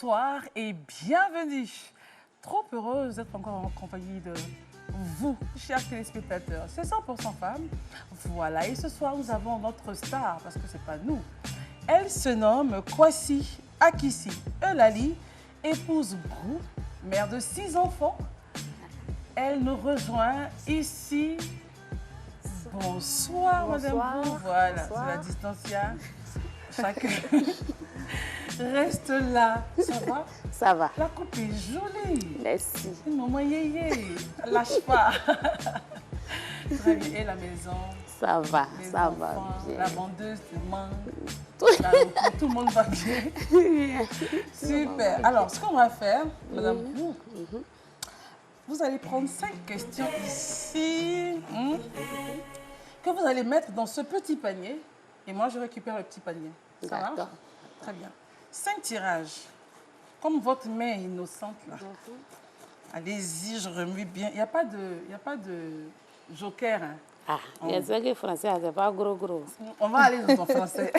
Bonsoir et bienvenue. Trop heureuse d'être encore en compagnie de vous, chers téléspectateurs. C'est 100% femmes. Voilà, et ce soir, nous avons notre star, parce que ce n'est pas nous. Elle se nomme Kwasi Akissi Eulalie, épouse Brou, mère de 6 enfants. Elle nous rejoint ici. Bonsoir, Madame Brou. Voilà, c'est la distancia. Chacun reste là. Ça va? Ça va. La coupe est jolie. Merci. Maman yéyé, lâche pas. Très bien. Et la maison? Ça va, les ça enfants, va bien. La vendeuse, le tout le monde va bien. Super. Alors, ce qu'on va faire, Madame Brou, vous allez prendre 5 questions ici que vous allez mettre dans ce petit panier. Et moi, je récupère le petit panier. Ça marche? D'accord. Très bien. 5 tirages. Comme votre main est innocente, là. Allez-y, je remue bien. Il n'y a pas de joker. Hein. Ah, je sais que français, c'est pas gros. On va aller dans ton français.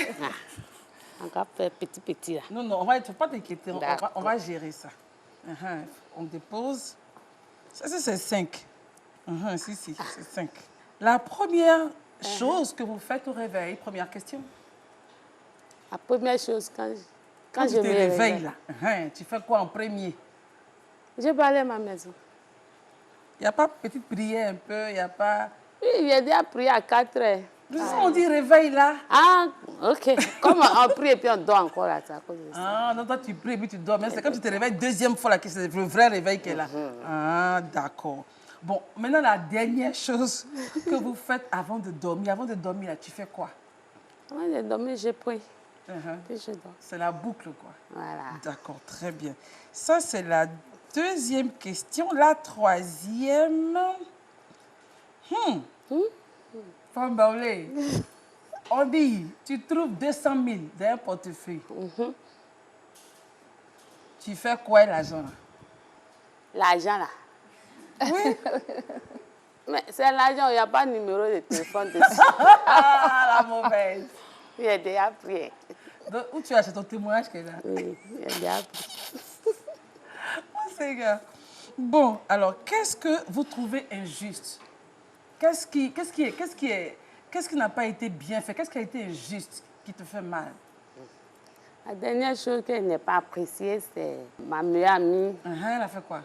On va faire petit là. Non, il ne faut pas t'inquiéter. On va gérer ça. On dépose. Ça, c'est 5. Si, c'est 5. La première chose que vous faites au réveil, première question. La première chose, quand tu je te me réveilles, là, tu fais quoi en premier? Je vais aller à ma maison. Il n'y a pas petite prière un peu, il n'y a pas... Oui, j'ai déjà prié à 4 heures. On dit réveil là. Ah, ok. Comme on prie et puis on dort encore là, c'est à cause de ça. Ah, non, toi tu pries et puis tu dors. Mais c'est quand tu te réveilles deuxième fois là, que c'est le vrai réveil qui est là. Ah, d'accord. Bon, maintenant la dernière chose que vous faites avant de dormir. Avant de dormir, là, tu fais quoi? Avant de dormir, je prie. Puis je dors. C'est la boucle, quoi. Voilà. D'accord, très bien. Ça, c'est la deuxième question. La troisième... Femme Baoulé, on dit, tu trouves 200 000 dans un portefeuille. Tu fais quoi l'argent? L'argent là. Oui. Mais c'est l'argent, il n'y a pas de numéro de téléphone dessus. Ah, la mauvaise. J'ai déjà prié. Donc, où tu as acheté ton témoignage qui est là? Oui, j'ai déjà prié. Oh, Seigneur. Bon, alors, qu'est-ce que vous trouvez injuste? Qu'est-ce qui n'a pas été bien fait? Qu'est-ce qui a été injuste, qui te fait mal? La dernière chose que je n'ai pas appréciée, c'est ma meilleure amie Elle a fait quoi?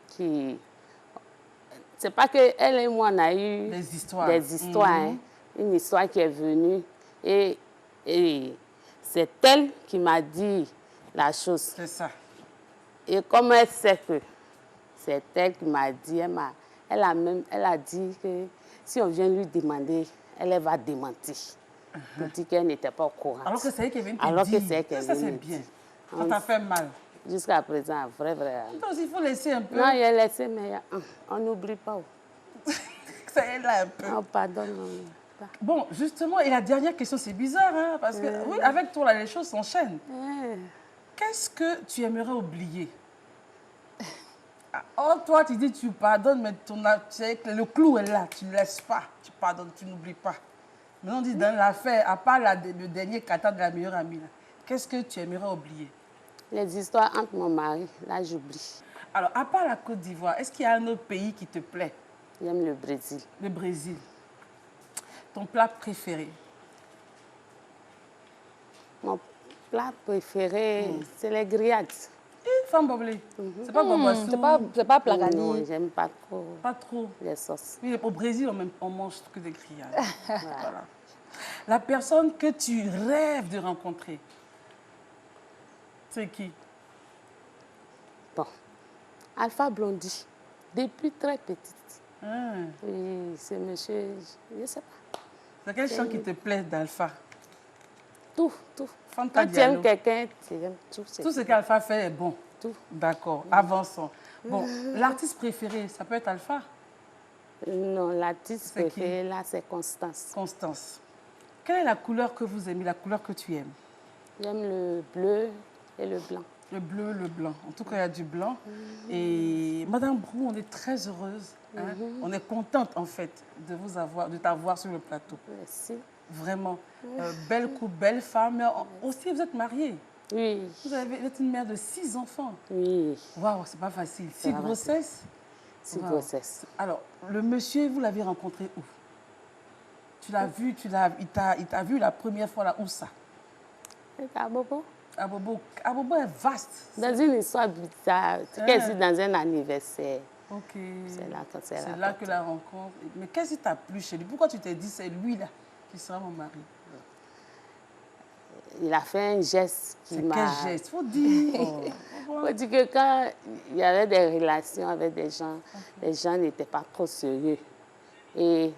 qui... C'est pas qu'elle et moi, on a eu Des histoires. hein. Une histoire qui est venue. Et c'est elle qui m'a dit la chose. C'est ça. Et comme elle sait que c'est elle qui m'a dit, elle a dit que si on vient lui demander, elle va démentir. Pour dire qu'elle n'était pas au courant. Alors que c'est elle qui est venue te Alors dire. que c'est elle qui est Ça, c'est venue bien. dire. Ça t'a fait mal. Jusqu'à présent, vrai. Donc, il faut laisser un peu. Non, il a laissé, mais on n'oublie pas. Ça aide là un peu. Oh, pardon. Non. Bon, justement, et la dernière question, c'est bizarre, hein, parce que, oui, avec toi, là, les choses s'enchaînent. Qu'est-ce que tu aimerais oublier? Oh, toi, tu dis tu pardonnes, mais le clou est là, tu ne laisses pas, tu pardonnes, tu n'oublies pas. Maintenant, on dit dans l'affaire, à part le dernier kata de la meilleure amie, là, qu'est-ce que tu aimerais oublier? Les histoires entre mon mari, là, j'oublie. Alors, à part la Côte d'Ivoire, est-ce qu'il y a un autre pays qui te plaît? J'aime le Brésil. Le Brésil. Ton plat préféré? Mon plat préféré, c'est les grillades. Femme Boblé. C'est pas Boboissou. C'est pas Plagani. Non, j'aime pas trop Pas trop. les sauces. Oui, au Brésil, on mange que des grillades. Voilà. La personne que tu rêves de rencontrer, c'est qui? Bon, Alpha Blondie, depuis très petite. Oui, c'est monsieur, je ne sais pas. C'est quel chant qui te plaît d'Alpha? Tout. Fanta Quand tu aimes Diallo. quelqu'un, tu aimes tout. Tout ce qu'Alpha fait est bon. Tout. D'accord, avançons. Bon, l'artiste préféré, ça peut être Alpha? Non, l'artiste C'est qui? préféré, là, c'est Constance. Constance. Quelle est la couleur que vous aimez, la couleur que tu aimes? J'aime le bleu et le blanc. Le bleu, le blanc. En tout cas, il y a du blanc. Et Madame Brou, on est très heureuse. Hein? On est contente, en fait, de t'avoir sur le plateau. Merci. Vraiment. Belle coupe, belle femme. Mais aussi, vous êtes mariée. Oui. Vous êtes une mère de 6 enfants. Oui. Waouh, c'est pas facile. 6 pas grossesses. 6 Wow. grossesses. Alors, le monsieur, vous l'avez rencontré où? Tu l'as vu, il t'a vu la première fois là, où ça? C'est à Bobo. Abobo est vaste. Dans une histoire bizarre. C'est dans un anniversaire. Ok. C'est là que c'est C'est là que la rencontre. Mais qu'est-ce qui t'a plu chez lui? Pourquoi tu t'es dit, c'est lui là qui sera mon mari? Il a fait un geste qui m'a... Quel geste? Faut dire. Faut dire que quand il y avait des relations avec des gens, les gens n'étaient pas trop sérieux. Et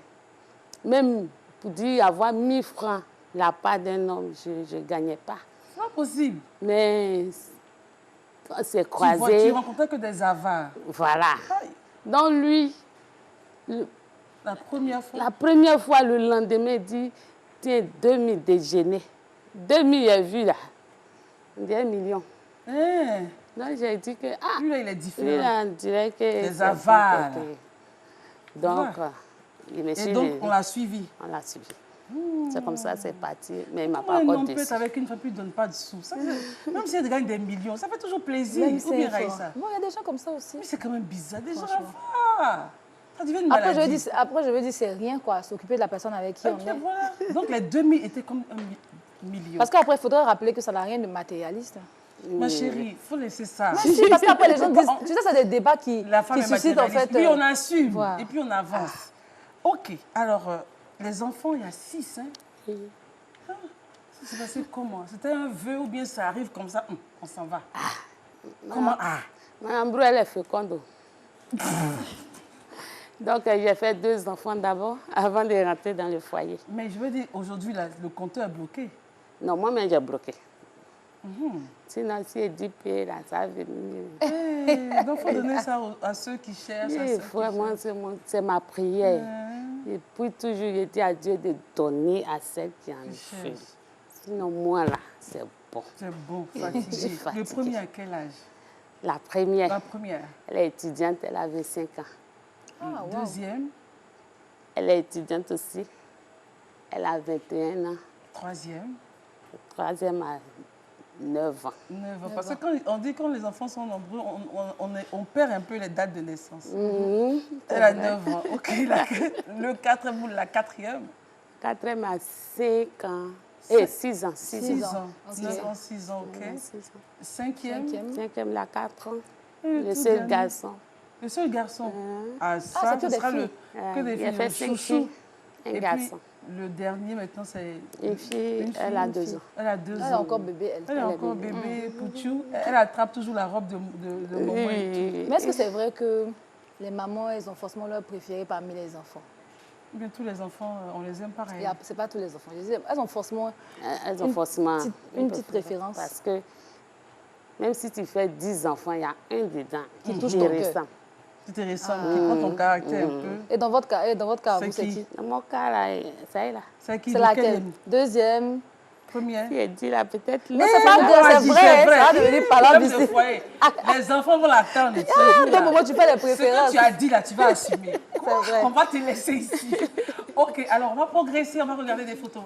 même pour dire avoir 1000 francs la part d'un homme, je ne gagnais pas. C'est pas possible. Mais on s'est croisés. Tu rencontrais que des avares. Voilà. Aïe. Donc lui, La première fois. la première fois, le lendemain, il dit, tiens, 2000 déjeuners. 2000, j'ai vu là. On dit 1 million. Hein? Donc j'ai dit que, ah, Lui là, il est différent. lui là, on dirait que... Des c'est avares. bon côté. Donc, je me Et suis donc, levée. on l'a suivi. On l'a suivi. C'est comme ça, c'est parti. Mais il ne m'a Comment pas un encore homme peut être déçu. avec une femme qui ne donne pas de sous? Même si elle gagne des millions, ça fait toujours plaisir. Même Ou bien c'est fort. Raïssa? Bon, il y a des gens comme ça aussi. Mais c'est quand même bizarre. Des gens Franchement. avares. Ça devient une Après, maladie. je veux dire, c'est rien, quoi, s'occuper de la personne avec qui Ok, on est. voilà. Donc les 2000 étaient comme 1 million. Parce qu'après, il faudrait rappeler que ça n'a rien de matérialiste. Ma chérie, il faut laisser ça. Mais si, parce qu'après, les gens disent... Tu sais, c'est des débats qui La femme est suscitent, en fait... matérialiste. Puis on assume. voilà. Et puis on avance. Ok. Alors, les enfants, il y a 6. Hein? Ah, ça s'est passé comment? C'était un vœu ou bien ça arrive comme ça? On s'en va. Comment? Madame Brou, elle est féconde. Donc, j'ai fait 2 enfants d'abord, avant de rentrer dans le foyer. Mais je veux dire, aujourd'hui, le compteur est bloqué. Non, moi-même, j'ai bloqué. Sinon, si elle dit payer, là, ça va venir. Donc, il faut donner ça à ceux qui cherchent. à Oui, ceux qui vraiment, c'est ma prière. Et puis, toujours, je dis à Dieu de donner à celle qui en veut. Sinon, moi, là, c'est bon. C'est bon, Je fatigué. suis fatiguée. Le premier à quel âge? La première, La première. elle est étudiante, elle a 25 ans. Ah, wow. Deuxième, Elle est étudiante aussi. Elle a 21 ans. troisième, Troisième à 9 ans. 9 ans. Parce que quand on dit que quand les enfants sont nombreux, on perd un peu les dates de naissance. Elle a 9 ans. Ok, le 4, la quatrième. Quatrième à 5 ans. Et 6 ans. 6 ans. Ok. 9 ans, 6 ans, ok. 6 ans. Cinquième. Cinquième, là, 4 ans. Et Le tout seul dernier. garçon. Le seul garçon. Ah, ça, c'est que ce des sera filles. que des Il a filles. fait Le 5 chouchou. filles, un Et garçon. puis, le dernier, maintenant, c'est... Une fille, elle a 2 ans. Elle a 2 Elle est ans. encore bébé, elle. Elle est encore bébé, Pouchou. Elle attrape toujours la robe de maman et tout. Mais est-ce que c'est vrai que les mamans, elles ont forcément leur préféré parmi les enfants? Bien, tous les enfants, on les aime pareil. C'est pas tous les enfants. Je disais, elles ont forcément Elles ont forcément une petite préférence. Parce que même si tu fais 10 enfants, il y a un dedans Qui touche ton cœur. ressemble. C'est intéressant, qui prend ton caractère un peu. Et dans votre cas, C'est vous, c'est qui? qui? Dans mon cas, là, ça y est là. C'est qui? C'est Lequel laquelle? aime? Deuxième. Première. Si elle dit là, peut-être... Mais c'est pas vrai, c'est vrai. Ça va devenir parlant Comme ce ici. foyer. Les enfants vont l'attendre. D'un moment, tu fais les Ce que préférences. tu as dit là, tu vas assumer. vrai. On va te laisser ici. Ok, alors on va progresser, on va regarder des photos.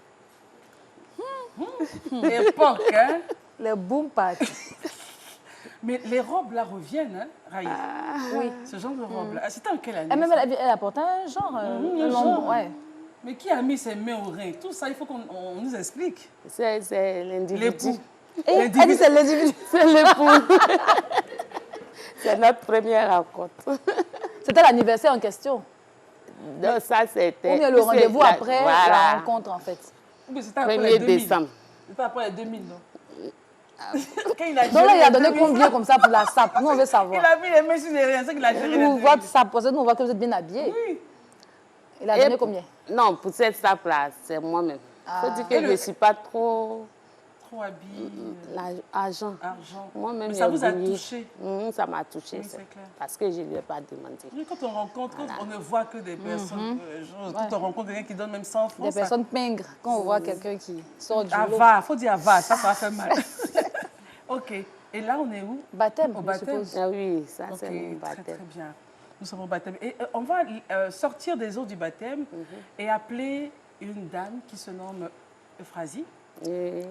Époque, hein? Les boom parties. Mais les robes là reviennent, hein, Raïs? Oui. Ce genre de robe là. C'était en quelle année? Et même, ça? elle apporte un genre. un un genre. nombre, ouais. Mais qui a mis ses mains au rein? Tout ça, il faut qu'on nous explique. C'est l'individu. L'époux. Et elle dit c'est l'individu. C'est l'époux. C'est notre première rencontre. C'était l'anniversaire en question. Donc ça, c'était... Ou bien le rendez-vous après voilà. la rencontre, en fait. Mais c'était après 1er les 2000. décembre. C'était après les 2000, non? Quand il a Donc là, géré il a les donné 2000, combien comme ça pour la sape? Nous, on veut savoir. Il a mis les mains sur les reins, c'est qu'il a géré les Nous, 2000. votre sape, parce que nous, on voit que vous êtes bien habillés. Oui. Il a donné combien? Non, pour cette sape-là, c'est moi-même. Il faut dire que je ne suis pas trop Trop habillé, l'argent. argent. Moi-même, Mais ça vous a oublié. touché? Ça m'a touché, Oui, c'est clair. parce que je ne lui ai pas demandé. Oui, quand on rencontre, quand on ne voit que des personnes, quand on rencontre quelqu'un qui donne même 100 francs, Des ça- personnes pingres. Quand on voit quelqu'un qui sort du lot. Ava, faut dire Ava, ça va faire mal. Ok, et là on est où? Baptême, Au je baptême. suppose. Ah oui, ça Ok, c'est mon très baptême. très bien. Nous sommes au baptême. Et on va sortir des eaux du baptême et appeler une dame qui se nomme Euphrasie. Et-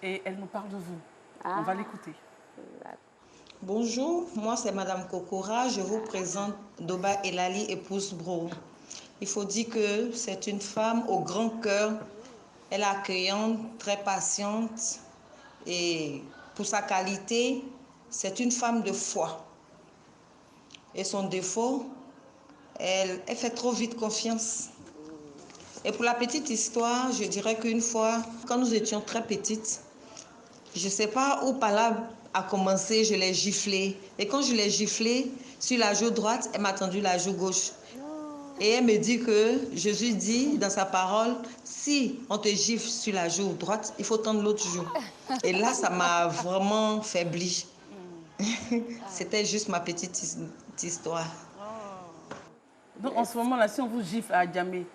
Et elle nous parle de vous. On va l'écouter. Bonjour, moi c'est Madame Kokora. Je vous présente Doba Elali, épouse Bro. Il faut dire que c'est une femme au grand cœur. Elle est accueillante, très patiente. Et pour sa qualité, c'est une femme de foi. Et son défaut, elle fait trop vite confiance. Et pour la petite histoire, je dirais qu'une fois, quand nous étions très petites, je ne sais pas où par là a commencé, je l'ai giflée. Et quand je l'ai giflée sur la joue droite, elle m'a tendu la joue gauche. Et elle me dit que Jésus dit dans sa parole, si on te gifle sur la joue droite, il faut tendre l'autre joue. Et là, ça m'a vraiment faibli. C'était juste ma petite histoire. Donc, en ce moment-là, si on vous gifle à Djamé,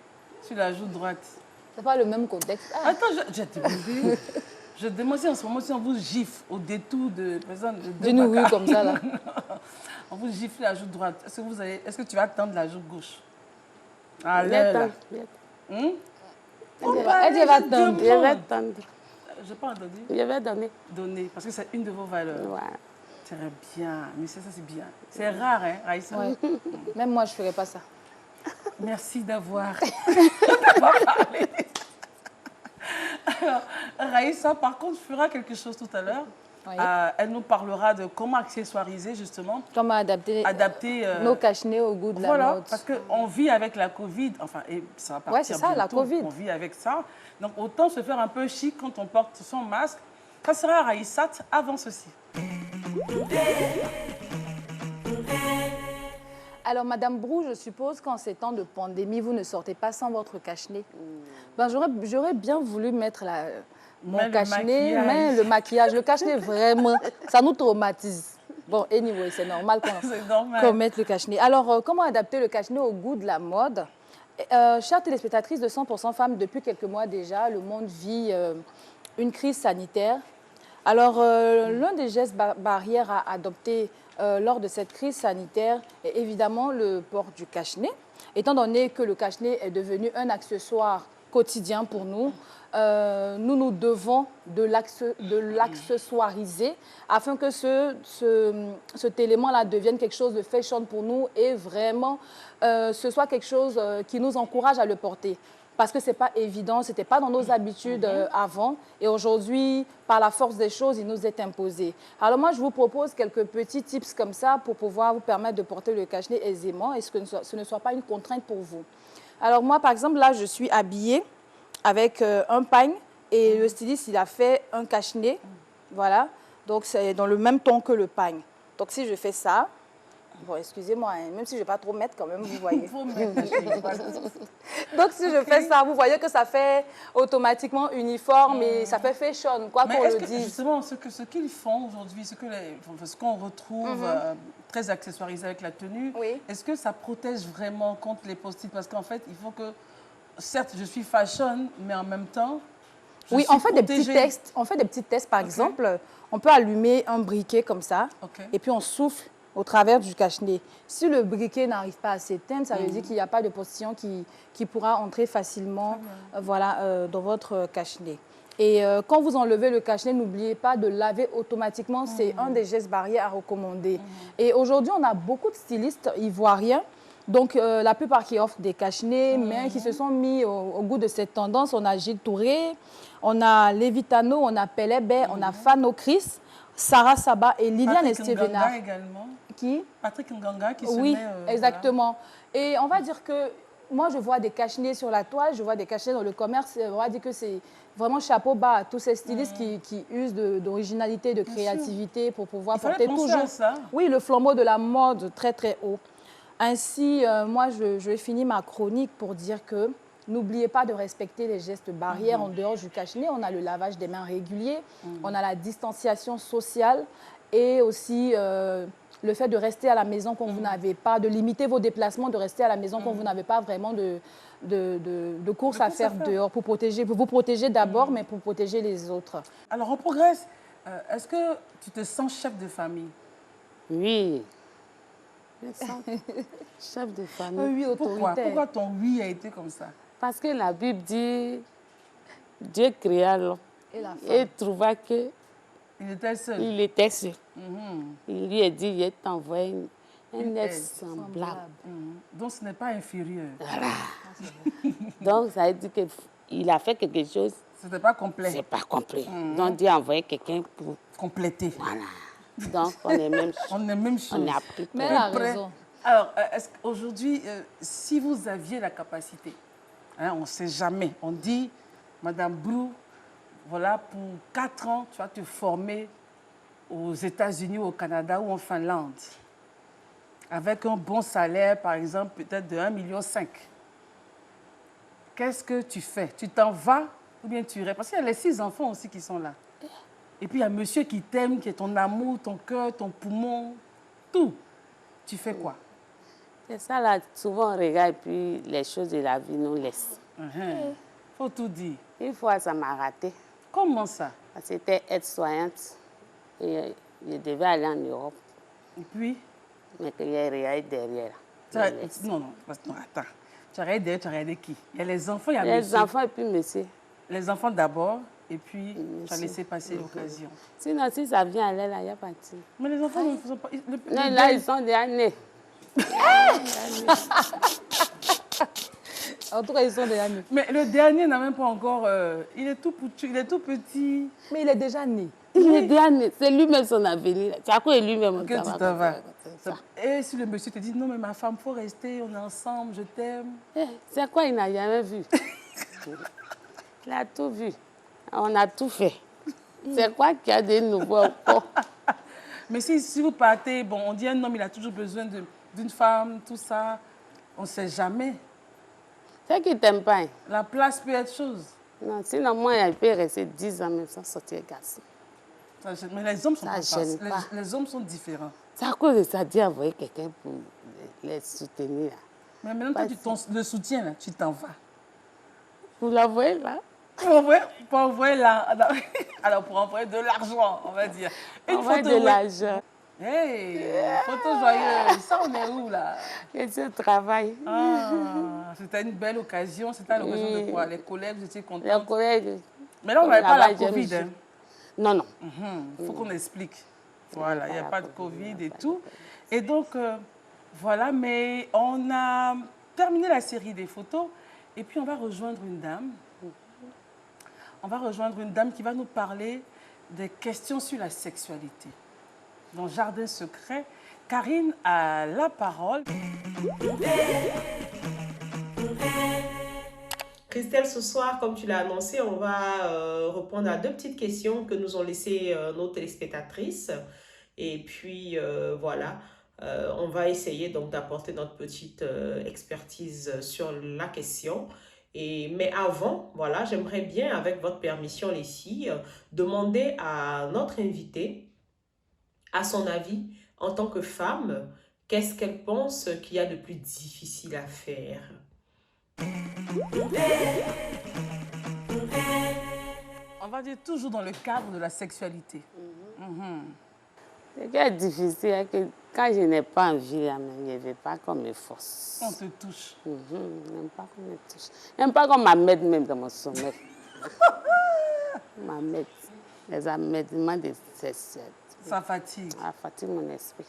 sur la joue droite... C'est pas le même contexte. Ah. Attends, j'ai demandé. Je demande si en ce moment, si on vous gifle au détour de... D'une rue comme ça, là. On vous gifle la joue droite. Est-ce que tu vas tendre la joue gauche? Ah, Viens là, là. tendre, viens tendre. Elle dit, elle va tendre. Je vais tendre. Je n'ai pas entendu. Je vais donner. Donner, parce que c'est une de vos valeurs. Ouais. Très bien, mais ça c'est bien. C'est rare, hein, Raïssa? Ouais. Même moi, je ne ferais pas ça. Merci d'avoir parlé. Alors, Raïssa, par contre, fera quelque chose tout à l'heure. Oui. Elle nous parlera de comment accessoiriser, justement. Comment adapter nos cache-nez au goût de la mode. Parce qu'on vit avec la Covid, enfin, et ça va partir ouais, c'est ça, bientôt, la Covid. on vit avec ça. Donc, autant se faire un peu chic quand on porte son masque. Ça sera Raïssa avant ceci. Alors, Madame Brou, je suppose qu'en ces temps de pandémie, vous ne sortez pas sans votre cache-nez. Ben, j'aurais bien voulu mettre mon cache-nez, mais le maquillage, le cache-nez, vraiment, ça nous traumatise. Bon, anyway, c'est normal qu'on mette le cache-nez. Alors, comment adapter le cache-nez au goût de la mode? Chères téléspectatrices de 100% femmes, depuis quelques mois déjà, le monde vit une crise sanitaire. Alors, l'un des gestes barrières à adopter lors de cette crise sanitaire est évidemment le port du cache-nez. Étant donné que le cache-nez est devenu un accessoire quotidien pour nous, nous devons de l'accessoiriser afin que cet élément-là devienne quelque chose de fashion pour nous et vraiment ce soit quelque chose qui nous encourage à le porter. Parce que ce n'est pas évident, ce n'était pas dans nos habitudes avant. Et aujourd'hui, par la force des choses, il nous est imposé. Alors moi, je vous propose quelques petits tips comme ça pour pouvoir vous permettre de porter le cache-nez aisément et que ce ne soit pas une contrainte pour vous. Alors moi, par exemple, là, je suis habillée avec un pagne et le styliste, il a fait un cache-nez. Voilà. Donc, c'est dans le même ton que le pagne. Donc, si je fais ça... Bon, excusez-moi, hein, même si je ne vais pas trop mettre quand même, vous voyez. Donc, si je fais ça, vous voyez que ça fait automatiquement uniforme et ça fait fashion, quoi qu'on le dise. Justement, ce qu'ils font aujourd'hui, ce qu'on retrouve très accessoirisé avec la tenue, est-ce que ça protège vraiment contre les post-it? Parce qu'en fait, il faut que, certes, je suis fashion, mais en même temps, oui, on fait des petits tests. On fait des petits tests, par exemple. On peut allumer un briquet comme ça et puis on souffle au travers du cache-nez. Si le briquet n'arrive pas à s'éteindre, ça veut dire qu'il n'y a pas de postillon qui pourra entrer facilement dans votre cache-nez. Et quand vous enlevez le cache-nez, n'oubliez pas de laver automatiquement. C'est un des gestes barrières à recommander. Et aujourd'hui, on a beaucoup de stylistes ivoiriens. Donc, la plupart qui offrent des cache-nez, mais qui se sont mis au goût de cette tendance. On a Gilles Touré, on a Lévitano, on a Pelébé, on a Fano Chris, Sarah Saba et Liliane Estevenard. Également. Qui? Patrick Nganga qui se met... Oui, exactement. Voilà. Et on va dire que moi, je vois des cache-nez sur la toile, je vois des cache-nez dans le commerce. On va dire que c'est vraiment chapeau bas à tous ces stylistes qui usent d'originalité, de créativité pour pouvoir porter toujours... Ça. Oui, le flambeau de la mode très, très haut. Ainsi, moi, je vais finir ma chronique pour dire que n'oubliez pas de respecter les gestes barrières en dehors du cache-nez. On a le lavage des mains régulier, on a la distanciation sociale et aussi le fait de rester à la maison quand vous n'avez pas, de limiter vos déplacements, de rester à la maison quand vous n'avez pas vraiment de courses à faire dehors pour vous protéger d'abord, mais pour protéger les autres. Alors, on progresse. Est-ce que tu te sens chef de famille? Oui. Chef de famille. Oui, autoritaire. Pourquoi ton oui a été comme ça? Parce que la Bible dit, Dieu créa l'homme et trouva que Il était seul. Il était seul. Il lui a dit, je t'envoie une aide aide semblable. Donc, ce n'est pas inférieur. Voilà. Donc, ça veut dire qu'il a fait quelque chose. Ce n'était pas complet. C'est pas complet. Donc, Dieu a envoyé quelqu'un pour compléter. Voilà. Donc, on est même chose. On est même chose. On est appris. Mais elle a raison. Alors, est-ce qu'aujourd'hui, si vous aviez la capacité, hein, on ne sait jamais, on dit, Madame Brou, voilà, pour 4 ans, tu vas te former aux États-Unis, au Canada ou en Finlande, avec un bon salaire, par exemple, peut-être de 1,5 million. Qu'est-ce que tu fais? Tu t'en vas ou bien tu restes? Parce qu'il y a les 6 enfants aussi qui sont là. Et puis, il y a monsieur qui t'aime, qui est ton amour, ton cœur, ton poumon, tout. Tu fais quoi? C'est ça, là. Souvent, on regarde et puis les choses de la vie nous laissent. Faut tout dire. Une fois, ça m'a raté. Comment ça? C'était aide-soignante. Et je devais aller en Europe. Et puis? Mais qu'il y a rien derrière. Non, attends. Tu as regardé derrière, tu as regardé qui? Il y a les enfants, il y a les monsieur. enfants et puis monsieur. Les enfants d'abord, et puis tu as laissé passer l'occasion. Sinon, si ça vient aller là, il n'y a pas de souci. Mais les enfants ne sont pas... Non, là, ils sont déjà nés. En tout cas, ils sont déjà nés. Mais le dernier n'a même pas encore... il est tout petit. Mais il est déjà né. Il est déjà né. C'est lui-même son avenir. C'est à quoi lui-même Que tu t'en vas. Et si le monsieur te dit, non, mais ma femme, il faut rester, on est ensemble, je t'aime. C'est quoi, il n'a jamais vu? Il a tout vu. On a tout fait. C'est quoi qu'il y a de nouveau encore? Mais si vous partez, bon, on dit un homme, il a toujours besoin d'une femme, tout ça. On ne sait jamais. C'est qu'il ne t'aime pas. Hein. La place peut être chose. Non, sinon, moi, il peut rester 10 ans même sans sortir garçon. Mais les hommes sont pas. Les hommes sont différents. C'est à cause de ça, Dieu a envoyé quelqu'un pour les soutenir. Mais maintenant, toi, le soutiens, là, tu t'en vas. Vous l'envoyez là? Pour envoyer là. Alors, pour envoyer de l'argent, on va dire. Envoyer de l'argent. Hey, photo joyeuse. Ça, on est où, là? Et ce travail. C'était une belle occasion. C'était l'occasion de quoi? Les collègues, vous étiez contents? Les collègues. Mais là, on n'avait pas la Covid. Hein. Non, non. Il faut qu'on explique. Voilà, il n'y a pas de Covid et tout. Et donc, voilà, mais on a terminé la série des photos et puis on va rejoindre une dame. On va rejoindre une dame qui va nous parler des questions sur la sexualité. Dans Jardin Secret, Karine a la parole. Christelle, ce soir, comme tu l'as annoncé, on va répondre à 2 petites questions que nous ont laissées nos téléspectatrices. Et puis, voilà, on va essayer donc d'apporter notre petite expertise sur la question. Mais avant, voilà, j'aimerais bien, avec votre permission, les filles, demander à notre invitée, à son avis, en tant que femme, qu'est-ce qu'elle pense qu'il y a de plus difficile à faire? On va dire toujours dans le cadre de la sexualité. Ce qui est difficile, c'est que quand je n'ai pas envie, je ne veux pas qu'on me force. On te touche. Je n'aime pas qu'on me touche. Je n'aime pas qu'on m'amène même dans mon sommeil. M'amène. Les amènements de sexualité. Ça fatigue. Ça fatigue mon esprit.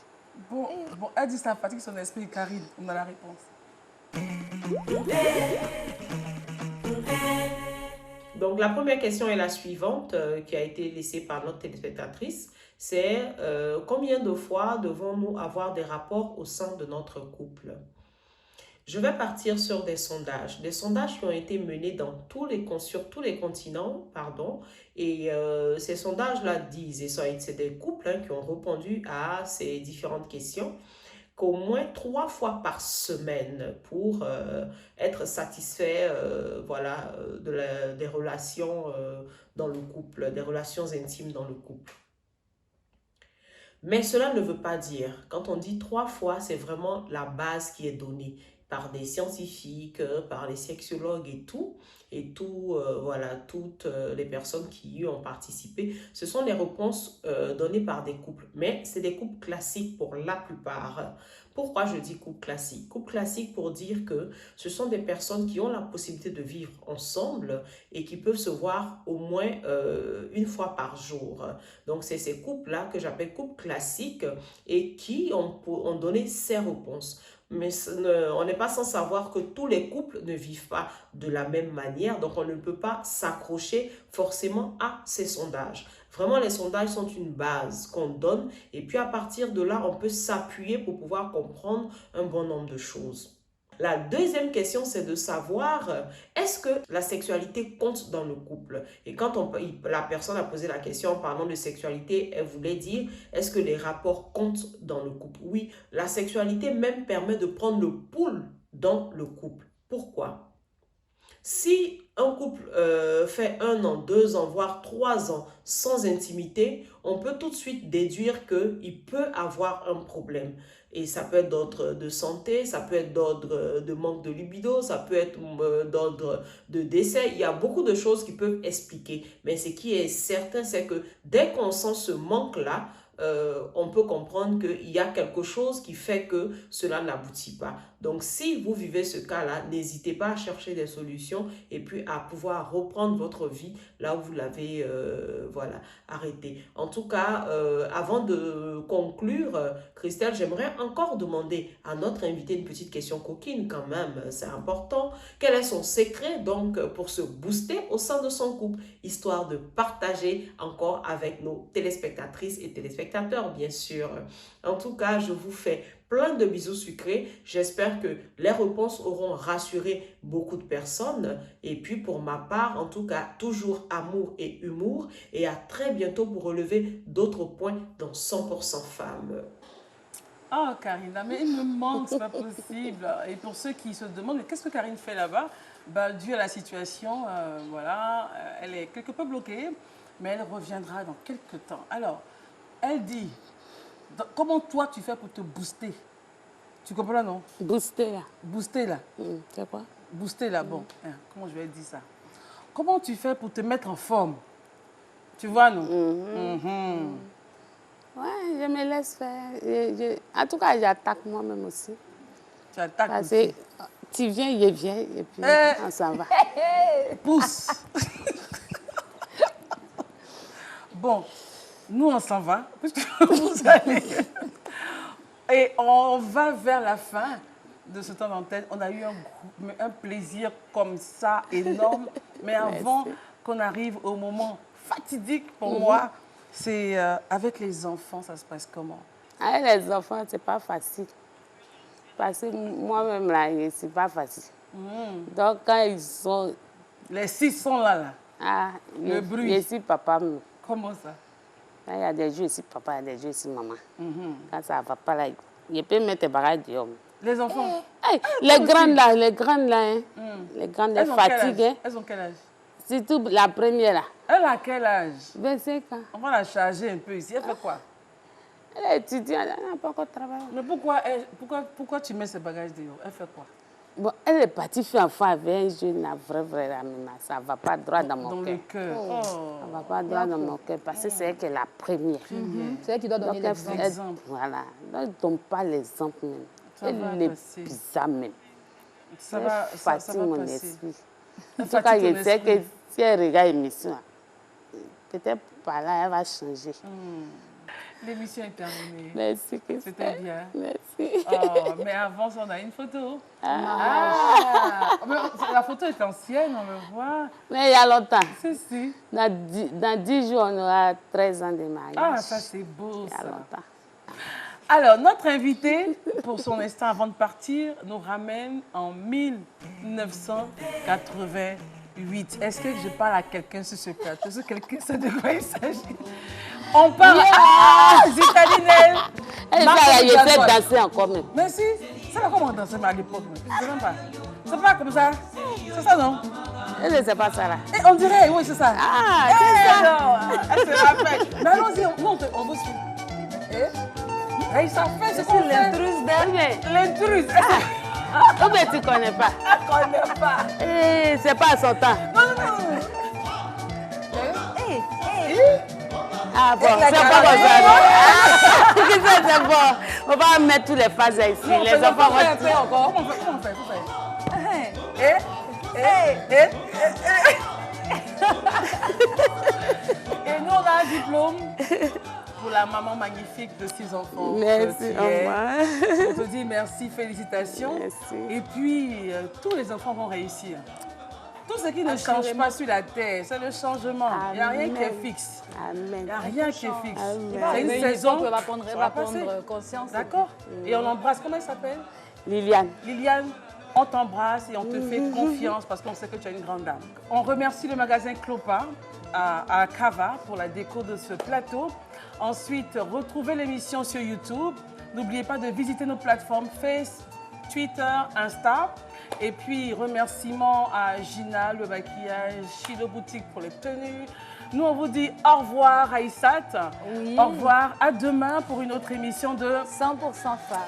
Bon, elle dit ça fatigue son esprit, Karine. On a la réponse. Donc, la première question est la suivante, qui a été laissée par notre téléspectatrice. C'est combien de fois devons-nous avoir des rapports au sein de notre couple? Je vais partir sur des sondages qui ont été menés sur tous les continents, et ces sondages-là disent, et c'est des couples qui ont répondu à ces différentes questions, qu'au moins 3 fois par semaine pour être satisfait des relations dans le couple, des relations intimes dans le couple. Mais cela ne veut pas dire, quand on dit 3 fois, c'est vraiment la base qui est donnée. par des scientifiques, par les sexologues et tout, voilà, toutes les personnes qui y ont participé. Ce sont des réponses données par des couples, mais c'est des couples classiques pour la plupart. Pourquoi je dis couple classique? Couple classique pour dire que ce sont des personnes qui ont la possibilité de vivre ensemble et qui peuvent se voir au moins une fois par jour. Donc, c'est ces couples-là que j'appelle couples classiques et qui ont donné ces réponses. Mais on n'est pas sans savoir que tous les couples ne vivent pas de la même manière, donc on ne peut pas s'accrocher forcément à ces sondages. Vraiment, les sondages sont une base qu'on donne et puis à partir de là, on peut s'appuyer pour pouvoir comprendre un bon nombre de choses. La deuxième question, c'est de savoir, est-ce que la sexualité compte dans le couple? Et quand la personne a posé la question en parlant de sexualité, elle voulait dire, est-ce que les rapports comptent dans le couple? Oui, la sexualité même permet de prendre le pouls dans le couple. Pourquoi? Si un couple fait 1 an, 2 ans, voire 3 ans sans intimité, on peut tout de suite déduire qu'il peut avoir un problème. Et ça peut être d'ordre de santé, ça peut être d'ordre de manque de libido, ça peut être d'ordre de décès. Il y a beaucoup de choses qui peuvent expliquer. Mais ce qui est certain, c'est que dès qu'on sent ce manque-là, on peut comprendre qu'il y a quelque chose qui fait que cela n'aboutit pas. Donc, si vous vivez ce cas-là, n'hésitez pas à chercher des solutions et puis à pouvoir reprendre votre vie là où vous l'avez voilà, arrêté. En tout cas, avant de conclure, Christelle, j'aimerais encore demander à notre invité une petite question coquine quand même, c'est important. Quel est son secret donc pour se booster au sein de son couple, histoire de partager encore avec nos téléspectatrices et téléspectateurs, bien sûr. En tout cas, je vous fais plein de bisous sucrés. J'espère que les réponses auront rassuré beaucoup de personnes. Et puis pour ma part, en tout cas, toujours amour et humour. Et à très bientôt pour relever d'autres points dans 100% femmes. Oh, Karine, mais il me manque, c'est pas possible. Et pour ceux qui se demandent, qu'est-ce que Karine fait là-bas? Ben, dû à la situation, voilà, elle est quelque peu bloquée, mais elle reviendra dans quelques temps. Alors, elle dit, comment toi tu fais pour te booster? Tu comprends là, non? Booster là. Booster là. C'est quoi? Booster là, bon. Comment je vais dire ça? Comment tu fais pour te mettre en forme? Tu vois, non? Ouais, je me laisse faire. En tout cas, j'attaque moi-même aussi. Tu attaques Parce aussi. que tu viens, je viens, et puis on s'en va. Pousse. Bon, nous on s'en va, puisque vous allez. Et on va vers la fin de ce temps d'antenne. On a eu un plaisir comme ça énorme. Mais avant qu'on arrive au moment fatidique pour moi, c'est avec les enfants, ça se passe comment? Avec les enfants, c'est pas facile. Parce que moi-même, là, c'est pas facile. Donc, quand ils sont... Les 6 sont là. Ah, le bruit. Je suis papa. Comment ça? Là, il y a des jours ici, papa, il y a des jours ici, maman. Quand ça va pas, là, je peux mettre des bagages dehors. Les enfants? Les grandes là, les grandes là, hein. Les grandes, elles fatiguent. Hein. Elles ont quel âge? Surtout la première là. Elle a quel âge? 25 ans. On va la charger un peu ici. Elle fait quoi? Elle est étudiante, elle n'a pas encore travaillé. Mais pourquoi tu mets ces bagages dehors? Elle fait quoi? Bon, elle est partie faire enfant avec un jeune, vrai, ça ne va pas droit dans mon cœur. Dans le cœur. Ça ne va pas droit dans mon cœur parce que c'est elle qui est la première. C'est elle qui doit donner l'exemple. Voilà. Donc, elle ne donne pas l'exemple même. Elle est bizarre même. Ça va fatigue mon passer. esprit. En tout cas, je sais que si elle regarde l'émission, peut-être par là, elle va changer. L'émission est terminée. Merci, c'était bien. Merci. Oh, mais avant, on a une photo. Mais la photo est ancienne, on le voit. Mais il y a longtemps. Si. Dans 10 jours, on aura 13 ans de mariage. Ah, ça c'est beau, ça. Il y a longtemps. Alors, notre invité, pour son instant avant de partir, nous ramène en 1988. Est-ce que je parle à quelqu'un sur ce plateau? Est-ce que quelqu'un sait de quoi il s'agit? On parle à Zitalinel. Elle essaie de danser encore même. Mais si, c'est pas comment on dansait à l'époque. Je ne sais pas. C'est pas comme ça. C'est ça, non? Elle ne sait pas ça là. Et on dirait, oui, c'est ça. Ah, c'est ça. Non, elle se rappelle. Mais allons-y, on vous suit. Et ça fait, c'est qu'on l'intruse d'elle. L'intruse. Ou bien tu ne connais pas? Je ne connais pas. Eh, c'est pas à son temps. Non. Ah bon, c'est pas comme ça. C'est bon. On va mettre toutes les phases ici. Non, les enfants vont... un peu encore. Comment on fait? Et nous, on a un diplôme pour la maman magnifique de 6 enfants. Merci, on te dit merci, félicitations. Merci. Et puis, tous les enfants vont réussir. Tout ce qui ne change pas sur la terre, c'est le changement. Il n'y a rien qui est fixe. Amen. Il n'y a rien qui est fixe. C'est une saison. Elle va prendre conscience. D'accord. Et on embrasse, comment elle s'appelle? Liliane. Liliane, on t'embrasse et on te fait confiance parce qu'on sait que tu es une grande dame. On remercie le magasin Clopa à Cava pour la déco de ce plateau. Ensuite, retrouvez l'émission sur YouTube. N'oubliez pas de visiter nos plateformes Face, Twitter, Insta. Et puis, remerciements à Gina, le maquillage, Chilo Boutique pour les tenues. Nous, on vous dit au revoir, Aïssat. Oui. Au revoir, à demain pour une autre émission de 100% femmes.